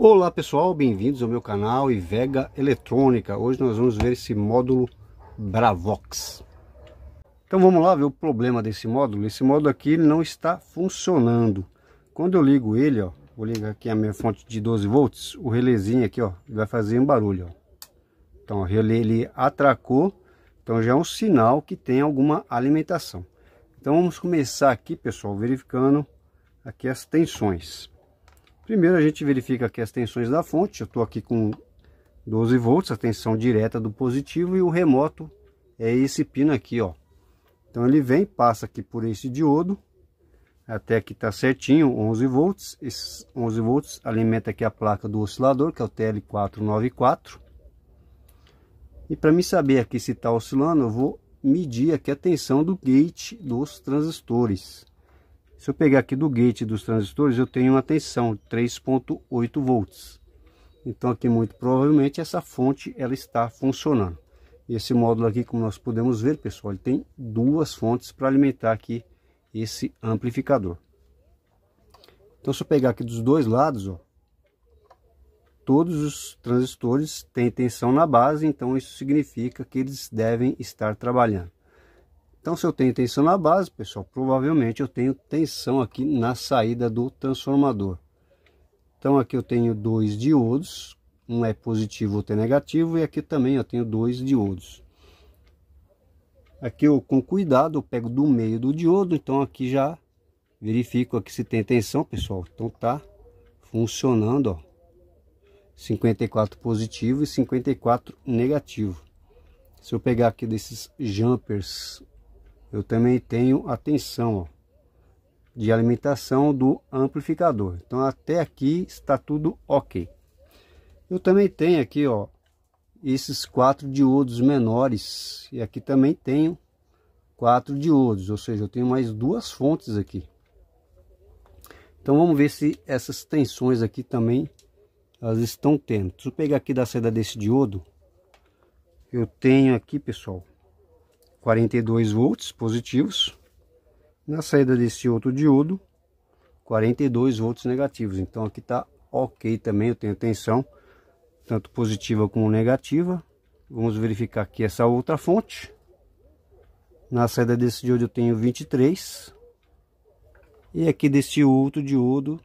Olá pessoal, bem-vindos ao meu canal Ivega Eletrônica. Hoje nós vamos ver esse módulo Bravox. Então vamos lá ver o problema desse módulo. Esse módulo aqui ele não está funcionando. Quando eu ligo ele, ó, vou ligar aqui a minha fonte de 12 volts, o relézinho aqui, ó, vai fazer um barulho, ó. Então o relé ele atracou, então já é um sinal que tem alguma alimentação. Então vamos começar aqui, pessoal, verificando aqui as tensões. Primeiro a gente verifica aqui as tensões da fonte. Eu estou aqui com 12 volts, a tensão direta do positivo, e o remoto é esse pino aqui, ó. Então ele vem, passa aqui por esse diodo, até aqui tá certinho, 11 volts. Esses 11 volts alimenta aqui a placa do oscilador, que é o TL494. E para me saber aqui se está oscilando, eu vou medir aqui a tensão do gate dos transistores. Se eu pegar aqui do gate dos transistores, eu tenho uma tensão de 3,8 volts. Então aqui muito provavelmente essa fonte ela está funcionando. E esse módulo aqui, como nós podemos ver, pessoal, ele tem duas fontes para alimentar aqui esse amplificador. Então se eu pegar aqui dos dois lados, ó, todos os transistores têm tensão na base, então isso significa que eles devem estar trabalhando. Então se eu tenho tensão na base, pessoal, provavelmente eu tenho tensão aqui na saída do transformador. Então aqui eu tenho dois diodos, um é positivo, outro é negativo, e aqui também eu tenho dois diodos. Aqui eu, com cuidado, eu pego do meio do diodo, então aqui já verifico aqui se tem tensão, pessoal. Então tá funcionando, ó, 54 positivo e 54 negativo. Se eu pegar aqui desses jumpers, eu também tenho a tensão, ó, de alimentação do amplificador. Então até aqui está tudo ok. Eu também tenho aqui, ó, esses 4 diodos menores, e aqui também tenho 4 diodos, ou seja, eu tenho mais duas fontes aqui. Então vamos ver se essas tensões aqui também elas estão tendo. Se eu pegar aqui da saída desse diodo, eu tenho aqui, pessoal, 42 volts positivos. Na saída desse outro diodo, 42 volts negativos. Então aqui tá ok também, eu tenho tensão tanto positiva como negativa. Vamos verificar aqui essa outra fonte. Na saída desse diodo eu tenho 23. E aqui desse outro diodo,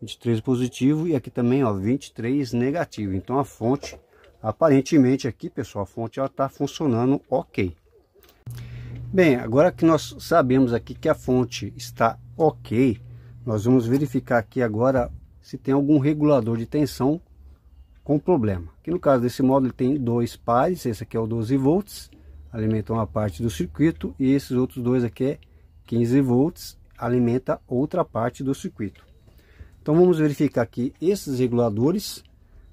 23 positivo, e aqui também, ó, 23 negativo. Então a fonte, aparentemente aqui, pessoal, a fonte ela tá funcionando ok. Bem, agora que nós sabemos aqui que a fonte está ok, nós vamos verificar aqui agora se tem algum regulador de tensão com problema. Aqui no caso desse módulo ele tem dois pares, esse aqui é o 12 volts, alimenta uma parte do circuito, e esses outros dois aqui é 15 volts, alimenta outra parte do circuito. Então vamos verificar aqui esses reguladores.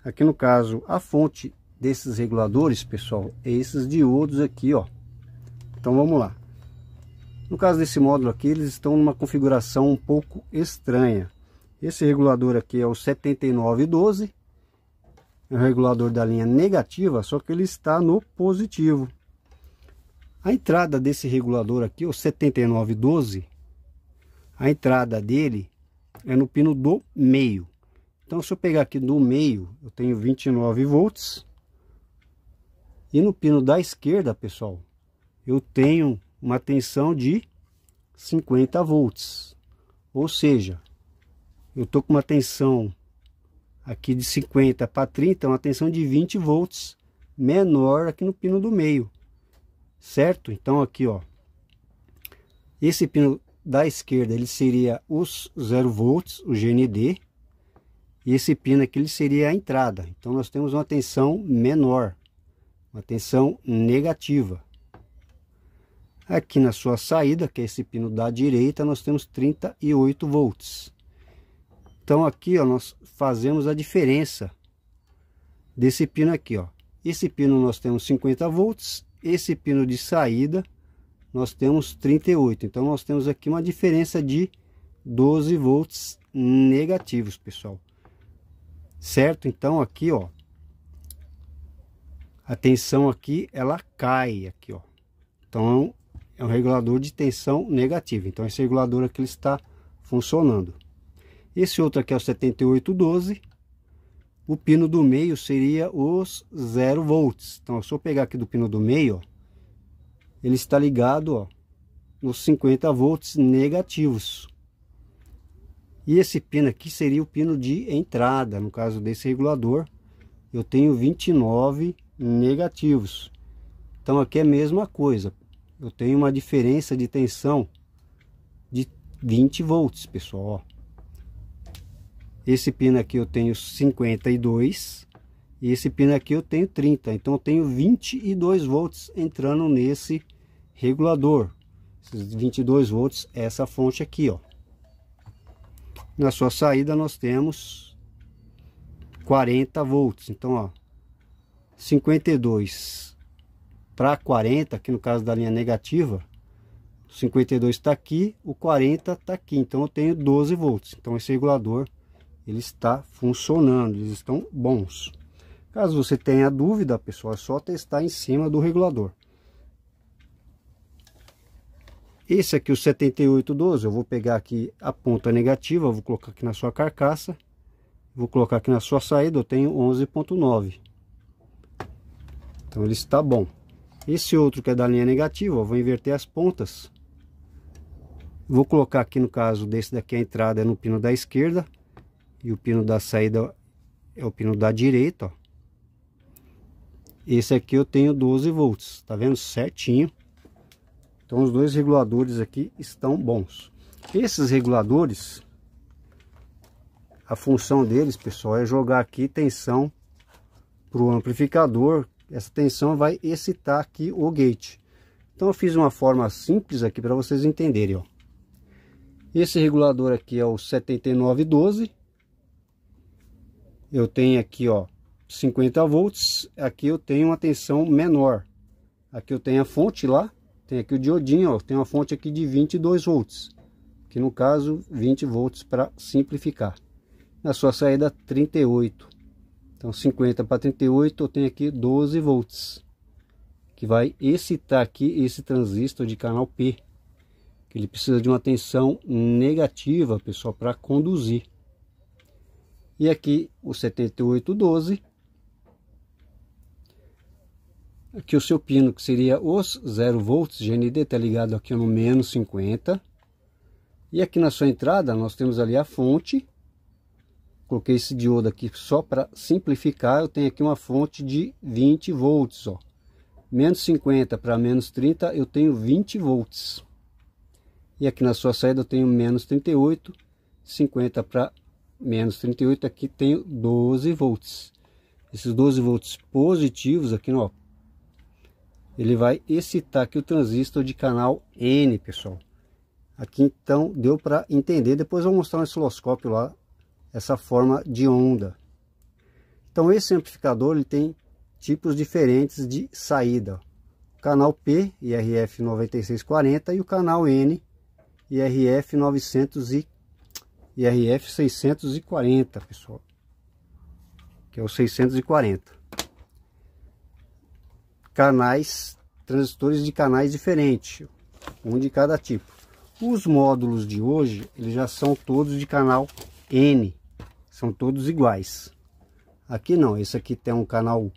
Aqui no caso a fonte desses reguladores, pessoal, é esses diodos aqui, ó. Então vamos lá. No caso desse módulo aqui, eles estão numa configuração um pouco estranha. Esse regulador aqui é o 7912, é um regulador da linha negativa, só que ele está no positivo. A entrada desse regulador aqui, o 7912, a entrada dele é no pino do meio. Então se eu pegar aqui do meio, eu tenho 29 volts. E no pino da esquerda, pessoal, eu tenho uma tensão de 50 volts. Ou seja, eu estou com uma tensão aqui de 50 para 30, uma tensão de 20 volts menor aqui no pino do meio. Certo? Então aqui, ó, esse pino da esquerda ele seria os 0 volts, o GND. E esse pino aqui ele seria a entrada. Então nós temos uma tensão menor, uma tensão negativa. Aqui na sua saída, que é esse pino da direita, nós temos 38 volts. Então aqui, ó, nós fazemos a diferença desse pino aqui, ó. Esse pino nós temos 50 volts, esse pino de saída nós temos 38. Então nós temos aqui uma diferença de 12 volts negativos, pessoal. Certo? Então aqui, ó, a tensão aqui ela cai aqui, ó. Então é um regulador de tensão negativa. Então esse regulador aqui ele está funcionando. Esse outro aqui é o 7812. o pino do meio seria os 0 volts. Então, se eu pegar aqui do pino do meio, ó, ele está ligado, ó, nos 50 volts negativos. E esse pino aqui seria o pino de entrada. No caso desse regulador, eu tenho 29 negativos. Então aqui é a mesma coisa. Eu tenho uma diferença de tensão de 20 volts, pessoal, ó. Esse pino aqui eu tenho 52 e esse pino aqui eu tenho 30. Então eu tenho 22 volts entrando nesse regulador. Esses 22 volts é essa fonte aqui, ó. Na sua saída nós temos 40 volts. Então, ó, 52 para 40, aqui no caso da linha negativa, o 52 está aqui, o 40 está aqui. Então eu tenho 12 volts. Então esse regulador ele está funcionando, eles estão bons. Caso você tenha dúvida, pessoal, é só testar em cima do regulador. Esse aqui, o 7812, eu vou pegar aqui a ponta negativa, eu vou colocar aqui na sua carcaça, vou colocar aqui na sua saída, eu tenho 11.9. Então ele está bom. Esse outro que é da linha negativa, eu vou inverter as pontas. Vou colocar aqui, no caso desse daqui, a entrada é no pino da esquerda. E o pino da saída é o pino da direita, ó. Esse aqui eu tenho 12 volts, tá vendo? Certinho. Então os dois reguladores aqui estão bons. Esses reguladores, a função deles, pessoal, é jogar aqui tensão para o amplificador. Essa tensão vai excitar aqui o gate. Então eu fiz uma forma simples aqui para vocês entenderem, ó. Esse regulador aqui é o 7912. Eu tenho aqui, ó, 50 volts. Aqui eu tenho uma tensão menor. Aqui eu tenho a fonte lá. Tem aqui o diodinho, ó. Tem uma fonte aqui de 22 volts. Que no caso, 20 volts para simplificar. Na sua saída, 38. Então, 50 para 38, eu tenho aqui 12 volts. Que vai excitar aqui esse transistor de canal P. Que ele precisa de uma tensão negativa, pessoal, para conduzir. E aqui o 7812. Aqui o seu pino, que seria os 0 volts, GND está ligado aqui no menos 50. E aqui na sua entrada nós temos ali a fonte. Coloquei esse diodo aqui só para simplificar. Eu tenho aqui uma fonte de 20 volts, ó. Menos 50 para menos 30 eu tenho 20 volts. E aqui na sua saída eu tenho menos 38, 50 para menos 38, aqui tenho 12 volts. Esses 12 volts positivos aqui, ó, ele vai excitar aqui o transistor de canal N, pessoal. Aqui então deu para entender. Depois eu vou mostrar no osciloscópio lá essa forma de onda. Então esse amplificador ele tem tipos diferentes de saída. O canal P, IRF 9640, e o canal N, IRF 640, pessoal, que é o 640. Canais, transistores de canais diferentes, um de cada tipo. Os módulos de hoje, eles já são todos de canal N, são todos iguais. Aqui não, esse aqui tem um canal,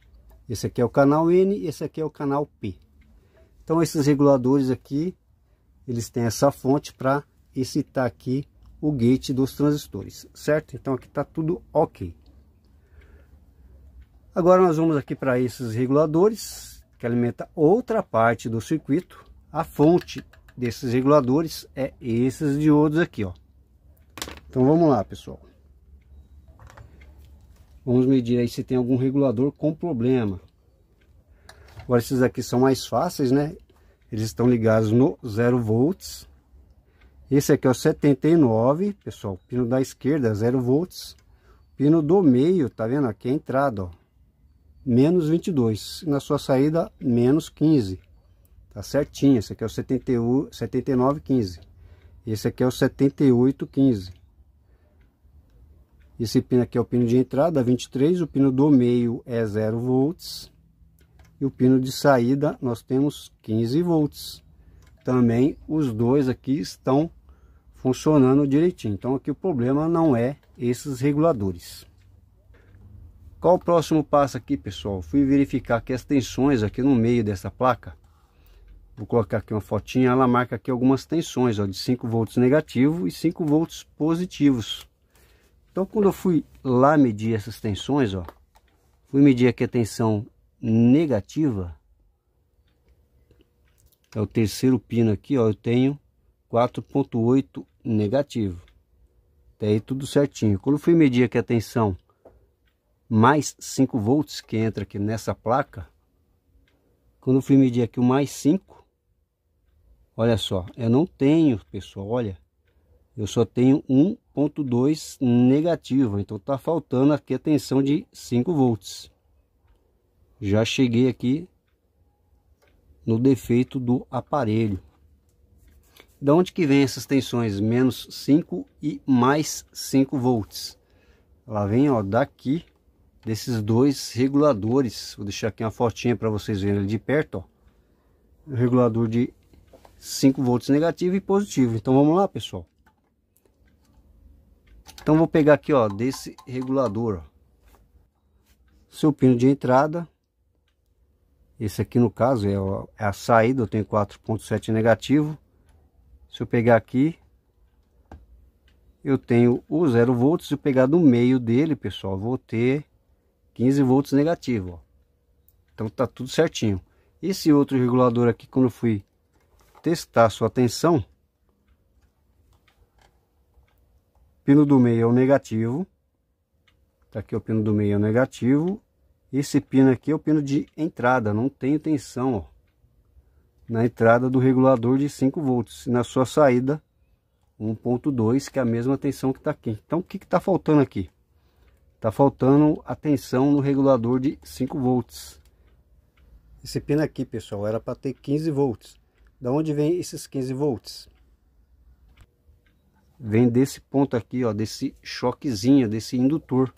esse aqui é o canal N, esse aqui é o canal P. Então esses reguladores aqui, eles têm essa fonte para excitar aqui o gate dos transistores, certo? Então aqui está tudo ok. Agora nós vamos aqui para esses reguladores que alimenta outra parte do circuito. A fonte desses reguladores é esses diodos aqui, ó. Então vamos lá, pessoal. Vamos medir aí se tem algum regulador com problema. Agora esses aqui são mais fáceis, né? Eles estão ligados no 0 volts. Esse aqui é o 79, pessoal. Pino da esquerda, 0 volts. Pino do meio, tá vendo? Aqui é a entrada, ó. Menos 22. Na sua saída, menos 15. Tá certinho. Esse aqui é o 7915. Esse aqui é o 7815. Esse pino aqui é o pino de entrada, 23. O pino do meio é 0 volts. E o pino de saída, nós temos 15 volts. Também os dois aqui estão funcionando direitinho. Então aqui o problema não é esses reguladores. Qual o próximo passo aqui, pessoal? Fui verificar que as tensões aqui no meio dessa placa, vou colocar aqui uma fotinha, ela marca aqui algumas tensões, ó, de 5 volts negativo e 5 volts positivos. Então, quando eu fui lá medir essas tensões, ó, fui medir aqui a tensão negativa, é o terceiro pino aqui, ó, eu tenho 4,8 negativo. Até aí tudo certinho. Quando eu fui medir aqui a tensão mais 5 volts, que entra aqui nessa placa, quando eu fui medir aqui o mais 5, olha só, eu não tenho, pessoal, olha, eu só tenho 1,2 negativo, então tá faltando aqui a tensão de 5 volts. Já cheguei aqui no defeito do aparelho. Da onde que vem essas tensões menos 5 e mais 5 volts? Ela vem, ó, daqui desses dois reguladores. Vou deixar aqui uma fotinha para vocês verem ele de perto, ó. O regulador de 5 volts negativo e positivo. Então vamos lá, pessoal. Então vou pegar aqui, ó, desse regulador, ó, seu pino de entrada. Esse aqui no caso é a saída, eu tenho 4,7 negativo. Se eu pegar aqui, eu tenho o 0 volts. Se eu pegar no meio dele, pessoal, vou ter 15 volts negativo, ó. Então tá tudo certinho. Esse outro regulador aqui, quando eu fui testar a sua tensão, pino do meio é o negativo. Tá aqui o pino do meio é o negativo. Esse pino aqui é o pino de entrada, não tenho tensão, ó, na entrada do regulador de 5 volts. E na sua saída, 1,2, que é a mesma tensão que está aqui. Então o que está faltando aqui? Está faltando a tensão no regulador de 5 volts. Esse pino aqui, pessoal, era para ter 15 volts. Da onde vem esses 15 volts? Vem desse ponto aqui, ó, desse choquezinho, desse indutor.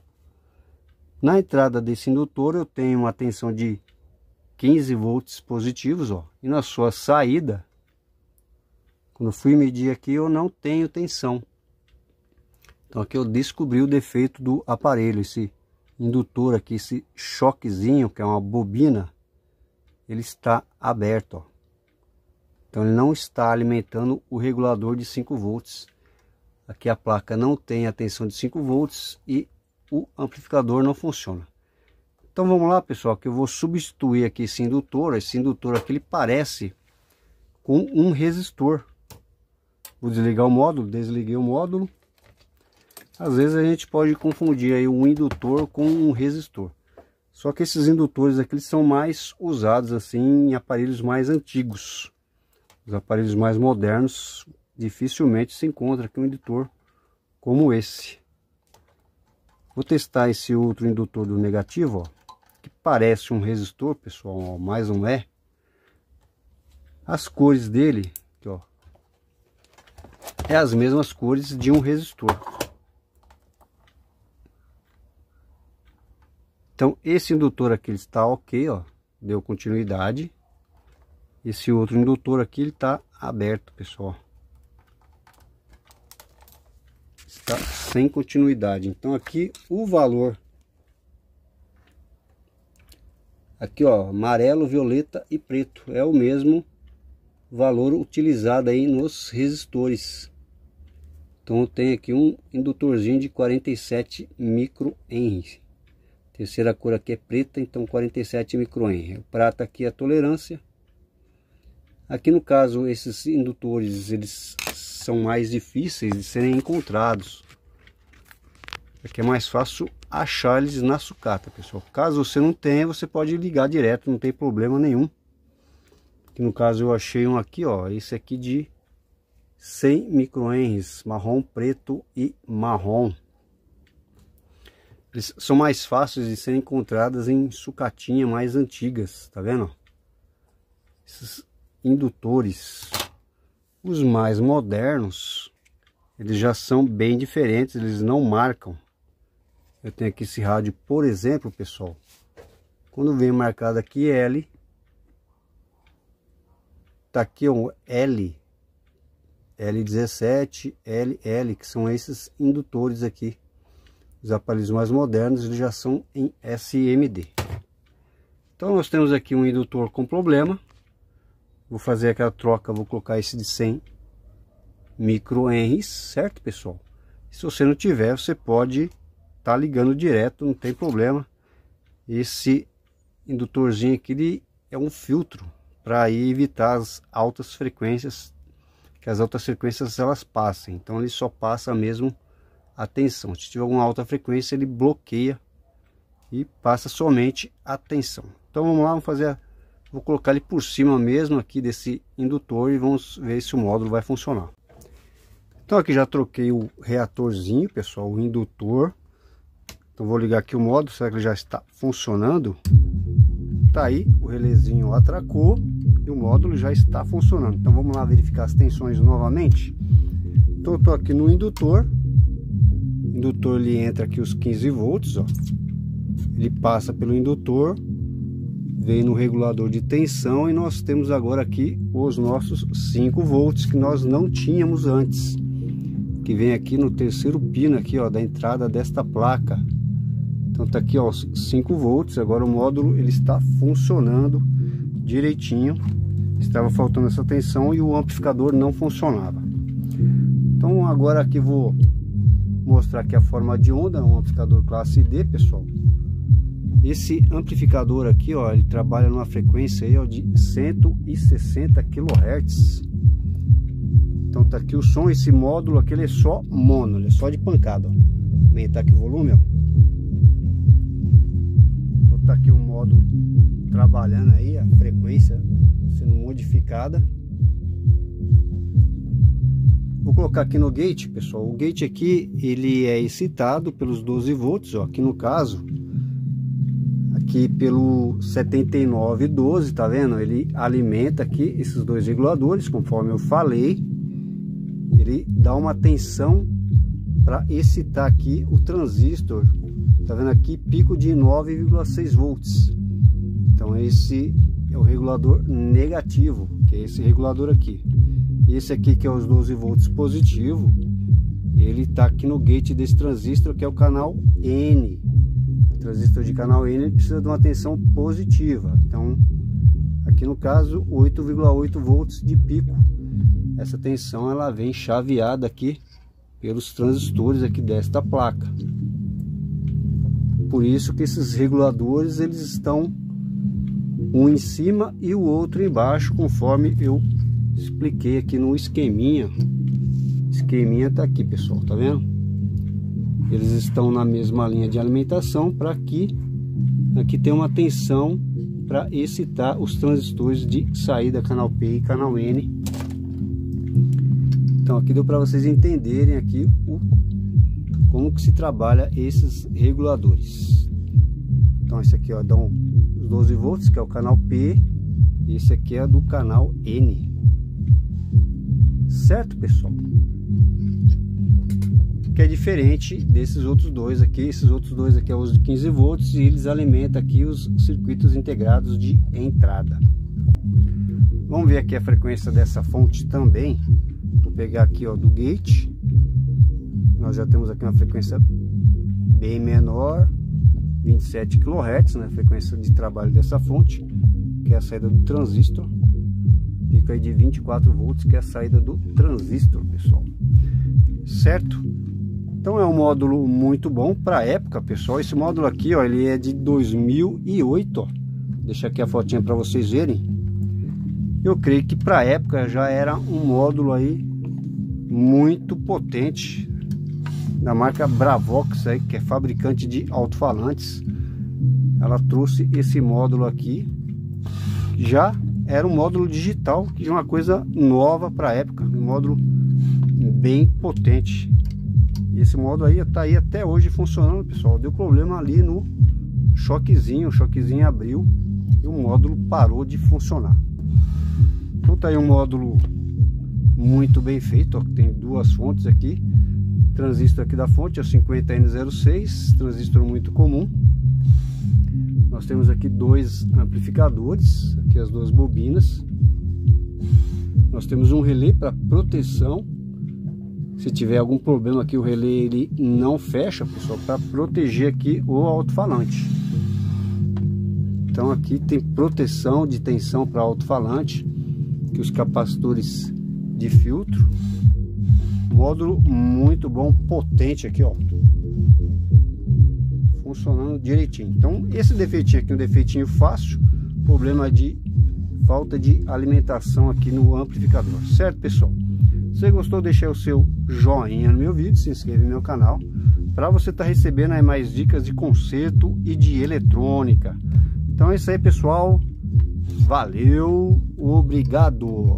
Na entrada desse indutor eu tenho uma tensão de 15 volts positivos, ó, e na sua saída, quando eu fui medir aqui, eu não tenho tensão. Então aqui eu descobri o defeito do aparelho. Esse indutor aqui, esse choquezinho, que é uma bobina, ele está aberto, ó. Então ele não está alimentando o regulador de 5 volts. Aqui a placa não tem a tensão de 5 volts e o amplificador não funciona. Então vamos lá, pessoal, que eu vou substituir aqui esse indutor. Esse indutor aqui, ele parece com um resistor. Vou desligar o módulo, desliguei o módulo. Às vezes a gente pode confundir aí um indutor com um resistor. Só que esses indutores aqui, eles são mais usados assim em aparelhos mais antigos. Os aparelhos mais modernos, dificilmente se encontra aqui um indutor como esse. Vou testar esse outro indutor do negativo, ó, que parece um resistor, pessoal, ó, mas não é. As cores dele, aqui, ó, é as mesmas cores de um resistor. Então esse indutor aqui ele está ok, ó, deu continuidade. Esse outro indutor aqui ele está aberto, pessoal. Está sem continuidade. Então aqui o valor, aqui ó, amarelo, violeta e preto, é o mesmo valor utilizado aí nos resistores. Então eu tenho aqui um indutorzinho de 47 microhenry. Terceira cor aqui é preta, então 47 microhenry. O prata aqui é a tolerância. Aqui no caso esses indutores eles são mais difíceis de serem encontrados. Aqui é mais fácil achar eles na sucata, pessoal. Caso você não tenha, você pode ligar direto, não tem problema nenhum. Aqui no caso eu achei um aqui, ó, esse aqui de 100 microhenries, marrom, preto e marrom. Eles são mais fáceis de serem encontradas em sucatinha mais antigas, tá vendo? Esses indutores, os mais modernos, eles já são bem diferentes, eles não marcam. Eu tenho aqui esse rádio, por exemplo, pessoal, quando vem marcado aqui L, tá aqui um L, L17, LL, que são esses indutores aqui. Os aparelhos mais modernos eles já são em SMD. Então nós temos aqui um indutor com problema. Vou fazer aquela troca, vou colocar esse de 100 microhenries, certo, pessoal? Se você não tiver, você pode estar ligando direto, não tem problema. Esse indutorzinho aqui ele é um filtro para evitar as altas frequências, que as altas frequências elas passem. Então ele só passa mesmo a tensão. Se tiver alguma alta frequência, ele bloqueia e passa somente a tensão. Então vamos lá, vamos fazer, vou colocar ele por cima mesmo aqui desse indutor e vamos ver se o módulo vai funcionar. Então aqui já troquei o reatorzinho, pessoal, o indutor. Então vou ligar aqui o módulo, será que ele já está funcionando? Tá aí, o relézinho atracou e o módulo já está funcionando. Então vamos lá verificar as tensões novamente. Então eu tô aqui no indutor. O indutor ele entra aqui os 15 volts, ó. Ele passa pelo indutor, vem no regulador de tensão e nós temos agora aqui os nossos 5 volts que nós não tínhamos antes. Que vem aqui no terceiro pino aqui, ó, da entrada desta placa. Então tá aqui, ó, os 5 volts. Agora o módulo ele está funcionando direitinho. Estava faltando essa tensão e o amplificador não funcionava. Então agora aqui vou mostrar aqui a forma de onda, um amplificador classe D, pessoal. Esse amplificador aqui, ó, ele trabalha numa frequência aí, ó, de 160 kHz. Então tá aqui o som. Esse módulo aqui ele é só mono, ele é só de pancada, ó. Aumentar aqui o volume, ó. Então tá aqui o módulo trabalhando aí, a frequência sendo modificada. Vou colocar aqui no gate, pessoal. O gate aqui ele é excitado pelos 12 volts, ó. Aqui no caso, aqui pelo 7912, tá vendo? Ele alimenta aqui esses dois reguladores, conforme eu falei. Ele dá uma tensão para excitar aqui o transistor. Tá vendo aqui? Pico de 9,6 volts. Então esse é o regulador negativo, que é esse regulador aqui. Esse aqui que é os 12 volts positivo, ele tá aqui no gate desse transistor que é o canal N. O transistor de canal N ele precisa de uma tensão positiva. Então aqui no caso 8,8 volts de pico. Essa tensão ela vem chaveada aqui pelos transistores aqui desta placa. Por isso que esses reguladores eles estão um em cima e o outro embaixo, conforme eu expliquei aqui no esqueminha. Esqueminha tá aqui, pessoal, tá vendo? Eles estão na mesma linha de alimentação para que aqui tem uma tensão para excitar os transistores de saída canal P e canal N. Então aqui deu para vocês entenderem aqui como que se trabalha esses reguladores. Então esse aqui, ó, dão os 12 volts que é o canal P, e esse aqui é do canal N. Certo, pessoal? Que é diferente desses outros dois aqui. Esses outros dois aqui é os de 15 volts e eles alimentam aqui os circuitos integrados de entrada. Vamos ver aqui a frequência dessa fonte também. Vou pegar aqui, ó, do gate. Nós já temos aqui uma frequência bem menor, 27 kHz, né? Frequência de trabalho dessa fonte, que é a saída do transistor. Fica aí de 24 volts, que é a saída do transistor, pessoal. Certo? Então é um módulo muito bom para a época, pessoal. Esse módulo aqui, ó, ele é de 2008, ó. Deixa aqui a fotinha para vocês verem. Eu creio que para a época já era um módulo aí muito potente, da marca Bravox aí, que é fabricante de alto-falantes. Ela trouxe esse módulo aqui, que já era um módulo digital, que é uma coisa nova para a época, um módulo bem potente. E esse módulo aí tá aí até hoje funcionando, pessoal. Deu problema ali no choquezinho, o choquezinho abriu e o módulo parou de funcionar. Então tá aí um módulo muito bem feito, ó, tem duas fontes aqui. Transistor aqui da fonte é o 50N06, transistor muito comum. Nós temos aqui dois amplificadores, aqui as duas bobinas. Nós temos um relé para proteção Se tiver algum problema aqui, o relé ele não fecha, pessoal, para proteger aqui o alto-falante. Então aqui tem proteção de tensão para alto-falante, que os capacitores de filtro. Módulo muito bom, potente aqui, ó, funcionando direitinho. Então esse defeitinho aqui é um defeitinho fácil, problema de falta de alimentação aqui no amplificador, certo, pessoal? Se você gostou, deixa aí o seu joinha no meu vídeo, se inscreve no meu canal para você estar recebendo aí mais dicas de conserto e de eletrônica. Então é isso aí, pessoal, valeu, obrigado.